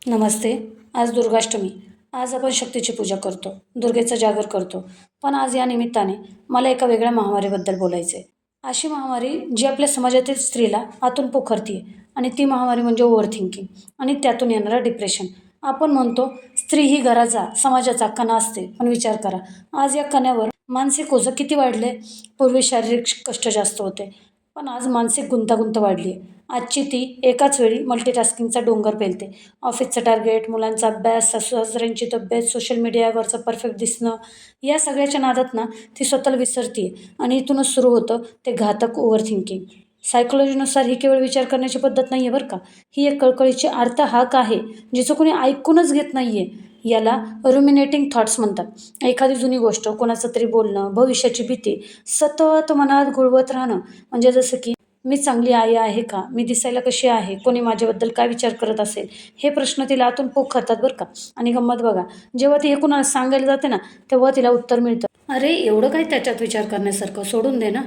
नमस्ते. आज दुर्गाष्टमी. आज आपण शक्तीची पूजा करतो, दुर्गेचं जागर करतो. पण आज या निमित्ताने मला एका वेगळ्या महामारीबद्दल बोलायचं आहे. अशी महामारी जी आपल्या समाजातील स्त्रीला आतून पोखरते आणि ती महामारी म्हणजे ओव्हर थिंकिंग आणि त्यातून येणारं डिप्रेशन. आपण म्हणतो स्त्री ही घराचा, समाजाचा कणा असते. पण विचार करा, आज या कण्यावर मानसिक ओझं किती वाढले? पूर्वी शारीरिक कष्ट जास्त होते, पण आज मानसिक गुंतागुंत वाढली आहे. आजची ती एकाच वेळी मल्टीटास्किंगचा डोंगर पेलते. ऑफिसचं टार्गेट, मुलांचा अभ्यास, सासू-सासऱ्यांची तब्येत, सोशल मीडियावरचं परफेक्ट दिसणं, या सगळ्याच्या नादात ना ती स्वतःला विसरते आणि इथूनच सुरू होतं ते घातक ओव्हर थिंकिंग. सायकोलॉजीनुसार ही केवळ विचार करण्याची पद्धत नाही आहे बरं का. ही एक कळकळीची हाक आहे, जिचं कोणी ऐकूनच घेत नाही आहे. याला रुमिनेटिंग थॉट्स म्हणतात. एखादी जुनी गोष्ट, कोणाचं तरी बोलणं, भविष्याची भीती सतत मनात घोळवत राहणं. म्हणजे जसं की मी चांगली आई आहे का? मी दिसायला कशी आहे? कोणी माझ्याबद्दल काय विचार करत असेल? हे प्रश्न तिला आतून पोखरतात बरं का. आणि गंमत बघा, जेव्हा ती हे कुणाला सांगायला जाते ना, तेव्हा तिला उत्तर मिळतं, "अरे, एवढं काय त्याच्यात विचार करण्यासारखं? सोडून दे ना."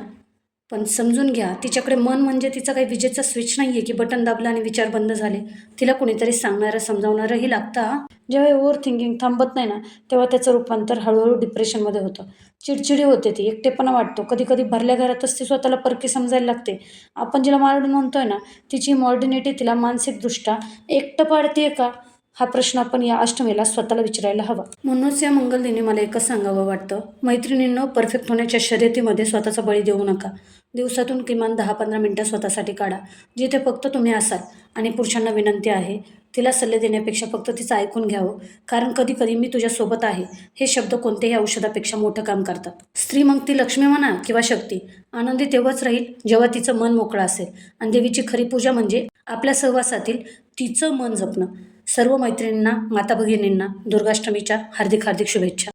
पण समजून घ्या, तिच्याकडे मन म्हणजे तिचा काही विजेचा स्विच नाहीये की बटन दाबलं आणि विचार बंद झाले. तिला कुणीतरी सांगणारं, समजावणारंही लागतं हां. जेव्हा ओव्हर थिंकिंग थांबत नाही ना, तेव्हा त्याचं रूपांतर हळूहळू डिप्रेशनमध्ये होतं. चिडचिडी होते ती, एकटेपणा वाटतो. कधी-कधी भरल्या घरातच ती स्वतःला परकी समजायला लागते. आपण जिला मॉडर्न म्हणतोय ना, तिची मॉडर्निटी तिला मानसिकदृष्ट्या एकटं पाडतेय का? हा प्रश्न आपण या अष्टमीला स्वतःला विचारायला हवा. म्हणूनच या मंगलदिनी मला एकच सांगावं वाटतं, मैत्रिणींनो, परफेक्ट होण्याच्या शर्यतीमध्ये स्वतःचा बळी देऊ नका. दिवसातून किमान 10-15 मिनिटं स्वतःसाठी काढा, जिथे फक्त तुम्ही असाल. आणि पुरुषांना विनंती आहे, तिला सल्ले देण्यापेक्षा फक्त तिचं ऐकून घ्यावं. कारण कधी-कधी "मी तुझ्यासोबत आहे" हे शब्द कोणत्याही औषधापेक्षा मोठं काम करतात. स्त्री मग ती लक्ष्मी म्हणा किंवा शक्ती, आनंदी तेव्हाच राहील जेव्हा तिचं मन मोकळं असेल. आणि देवीची खरी पूजा म्हणजे आपल्या सहवासातील तिचं मन जपणं. सर्व मैत्रिणींना, माता भगिनींना दुर्गाष्टमीच्या हार्दिक हार्दिक शुभेच्छा.